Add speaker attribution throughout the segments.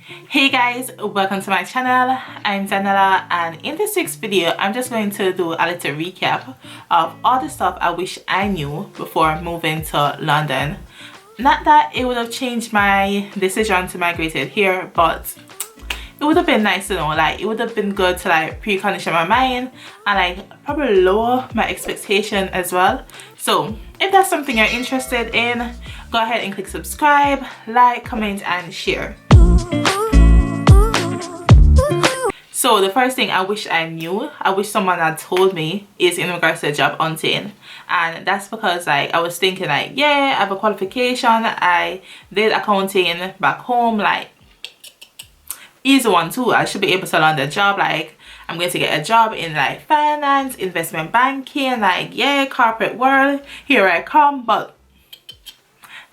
Speaker 1: Hey guys, welcome to my channel. I'm Daniela, and in this week's video I'm just going to do a little recap of all the stuff I wish I knew before moving to London. Not that it would have changed my decision to migrate here, but it would have been nice to know. Like, it would have been good to like pre-condition my mind and like probably lower my expectation as well. So if that's something you're interested in, go ahead and click subscribe, like, comment and share. So the first thing I wish I knew, I wish someone had told me, is in regards to job hunting. And that's because like I was thinking like, yeah, I have a qualification, I did accounting back home, like easy one too. I should be able to land a job. Like, I'm going to get a job in like finance, investment banking, like, yeah, corporate world, here I come. But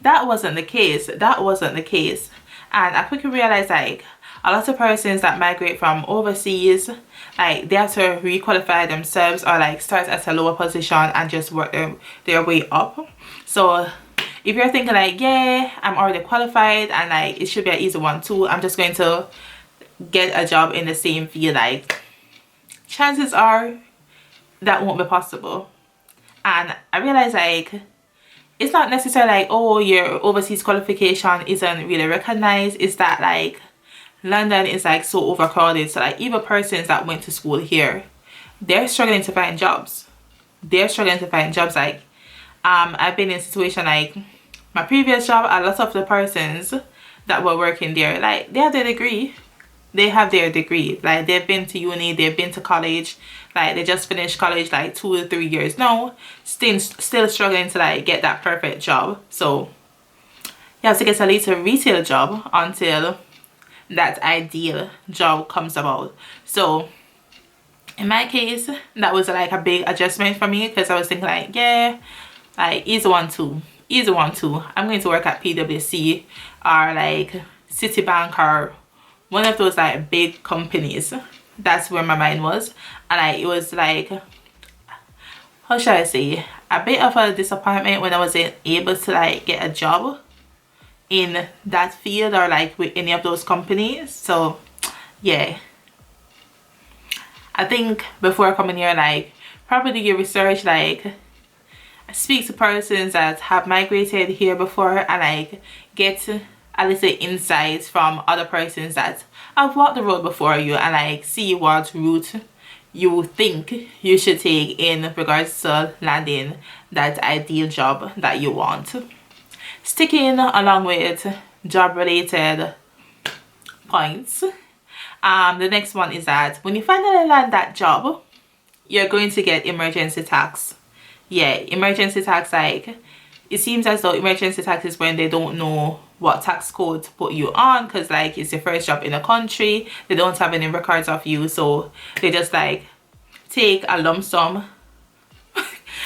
Speaker 1: that wasn't the case. That wasn't the case. And I quickly realized like a lot of persons that migrate from overseas, like they have to requalify themselves or like start at a lower position and just work their way up. So if you're thinking like, yeah, I'm already qualified and like it should be an easy one too, I'm just going to get a job in the same field, like chances are that won't be possible. And I realized like it's not necessarily like, oh, your overseas qualification isn't really recognized. It's that like London is like so overcrowded. So like even persons that went to school here, they're struggling to find jobs. They're struggling to find jobs. Like I've been in a situation like my previous job, a lot of the persons that were working there, like they have their degree. They have their degree. Like they've been to uni, they've been to college, like they just finished college like 2 or 3 years now, still struggling to like get that perfect job. So you have to get a little retail job until that ideal job comes about. So in my case, that was like a big adjustment for me, because I was thinking like, yeah, like easy one too, I'm going to work at PwC or like Citibank or one of those like big companies. That's where my mind was. And like it was like, how should I say, a bit of a disappointment when I wasn't able to like get a job in that field or like with any of those companies. So yeah, I think before coming here, like probably do your research, like speak to persons that have migrated here before and like get a little insights from other persons that have walked the road before you, and like see what route you think you should take in regards to landing that ideal job that you want. Sticking along with job related points, the next one is that when you finally land that job, you're going to get emergency tax. Yeah, emergency tax. Like it seems as though emergency tax is when they don't know what tax code to put you on, because like it's your first job in a country, they don't have any records of you, so they just like take a lump sum.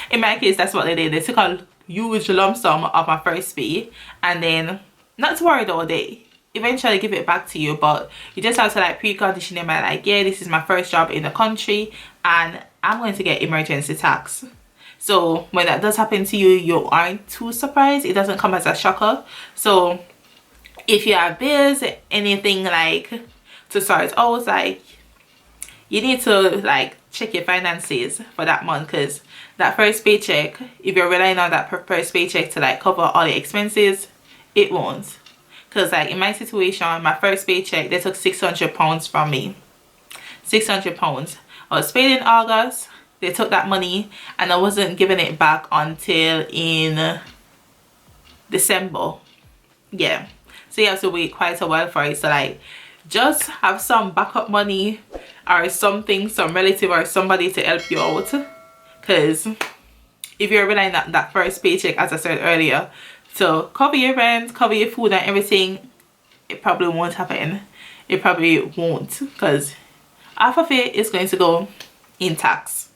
Speaker 1: In my case, that's what they did. They took a huge lump sum of my first pay, and then not to worry though, they eventually give it back to you, but you just have to like pre-condition them like, yeah, this is my first job in the country and I'm going to get emergency tax. So when that does happen to you, you aren't too surprised. It doesn't come as a shocker. So if you have bills, anything like to start out, like you need to like check your finances for that month, because that first paycheck, if you're relying on that first paycheck to like cover all the expenses, it won't. Because like in my situation, my first paycheck, they took £600 from me. £600. I was paid in August. They took that money and I wasn't giving it back until in December. Yeah, so you have to wait quite a while for it. So like just have some backup money or something, some relative or somebody to help you out, because if you're relying on that first paycheck, as I said earlier, to cover your rent, cover your food and everything, it probably won't happen. It probably won't, because half of it is going to go in tax.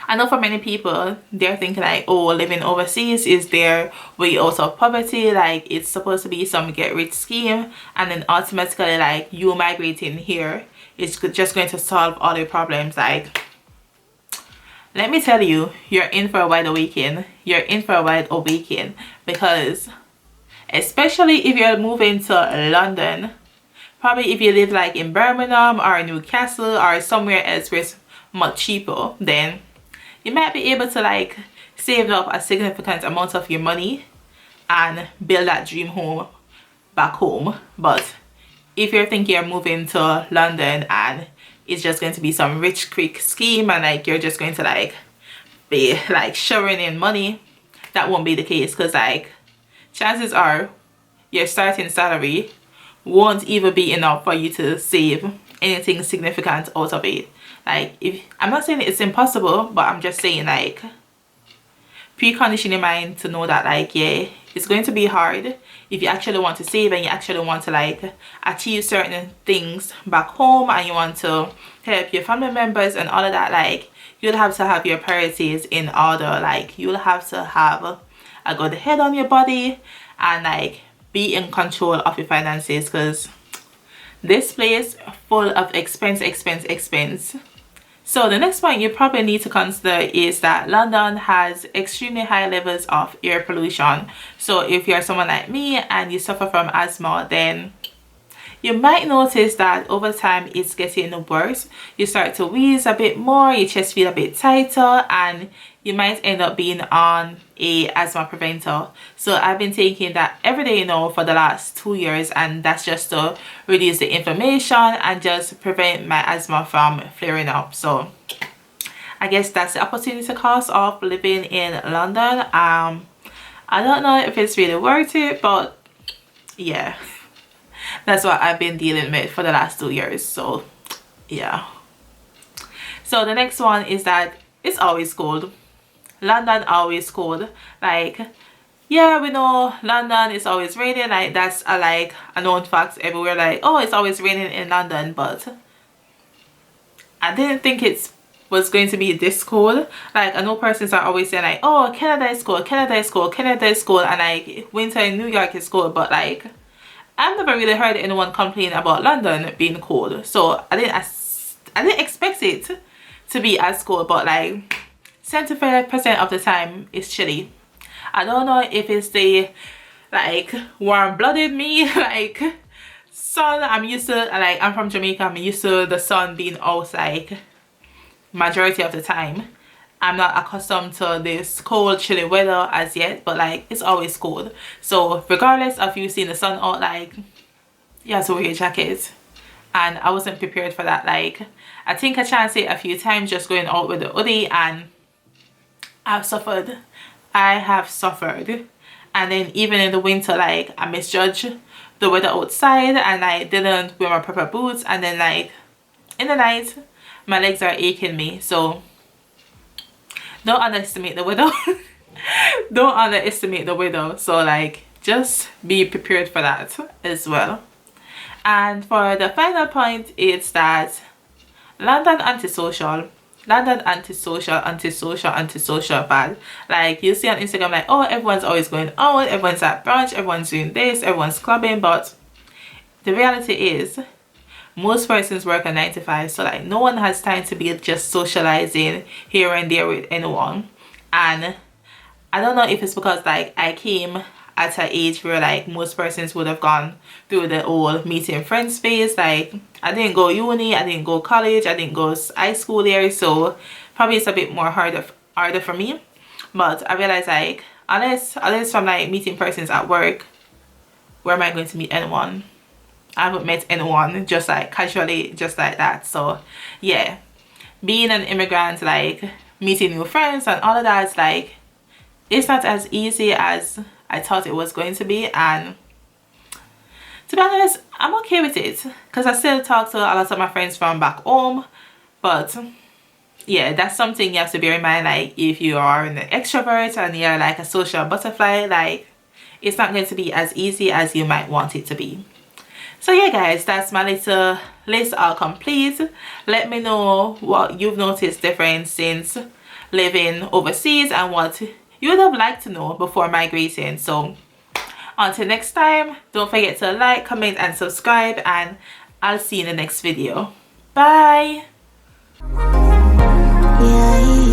Speaker 1: I know for many people, they're thinking like, oh, living overseas is their way out of poverty, like it's supposed to be some get rich scheme, and then automatically like you migrating here is just going to solve all your problems. Like, let me tell you, you're in for a wide awakening. You're in for a wide awakening, because especially if you're moving to London, Probably if you live like in Birmingham or Newcastle or somewhere else where it's much cheaper, then you might be able to like save up a significant amount of your money and build that dream home back home. But if you're thinking you're moving to London and it's just going to be some rich quick scheme and like you're just going to like be like showering in money, that won't be the case, because like chances are your starting salary won't even be enough for you to save anything significant out of it. Like, if I'm not saying it's impossible, but I'm just saying like pre-condition your mind to know that like, yeah, it's going to be hard if you actually want to save and you actually want to like achieve certain things back home and you want to help your family members and all of that. Like, you'll have to have your priorities in order. Like, you'll have to have a good head on your body and like be in control of your finances, because this place full of expense. So the next point you probably need to consider is that London has extremely high levels of air pollution. So if you're someone like me and you suffer from asthma, then you might notice that over time it's getting worse. You start to wheeze a bit more, your chest feel a bit tighter, and you might end up being on a asthma preventer. So I've been taking that every day now for the last 2 years, and that's just to reduce the inflammation and just prevent my asthma from flaring up. So I guess that's the opportunity cost of living in London. I don't know if it's really worth it, but yeah, that's what I've been dealing with for the last 2 years. So yeah. So the next one is that it's always cold. London always cold. Like, yeah, we know London is always raining. Like, that's a known fact everywhere. Like, oh, it's always raining in London, but I didn't think it was going to be this cold. Like, I know persons are always saying like, oh, Canada is cold, Canada is cold, Canada is cold, and like winter in New York is cold, but like I've never really heard anyone complain about London being cold. So I didn't expect it to be as cold, but like 75% of the time it's chilly. I don't know if it's the like warm-blooded me, like sun. I'm used to, like, I'm from Jamaica, I'm used to the sun being out like majority of the time. I'm not accustomed to this cold chilly weather as yet, but like it's always cold. So regardless of you seeing the sun out, like you have to wear your jacket, and I wasn't prepared for that. Like, I think I chanced it a few times just going out with the hoodie, and I have suffered. And then even in the winter, like, I misjudged the weather outside and I didn't wear my proper boots, and then like in the night my legs are aching me. So don't underestimate the weather. Don't underestimate the weather. So like, just be prepared for that as well. And for the final point, it's that London antisocial, bad. Like, you see on Instagram like, oh, everyone's always going out, everyone's at brunch, everyone's doing this, everyone's clubbing, but the reality is most persons work a 9 to 5, so like no one has time to be just socializing here and there with anyone. And I don't know if it's because like I came at an age where like most persons would have gone through the old meeting friends phase. Like, I didn't go uni, I didn't go college, I didn't go high school there, so probably it's a bit more harder for me. But I realized like unless from like meeting persons at work, where am I going to meet anyone? I haven't met anyone just like casually, just like that. So yeah, being an immigrant, like meeting new friends and all of that, is like, it's not as easy as I thought it was going to be. And to be honest, I'm okay with it, because I still talk to a lot of my friends from back home. But yeah, that's something you have to bear in mind. Like, if you are an extrovert and you're like a social butterfly, like, it's not going to be as easy as you might want it to be. So yeah guys, that's my little list all complete. Let me know what you've noticed different since living overseas and what you would have liked to know before migrating. So until next time, don't forget to like, comment and subscribe, and I'll see you in the next video. Bye. Yeah.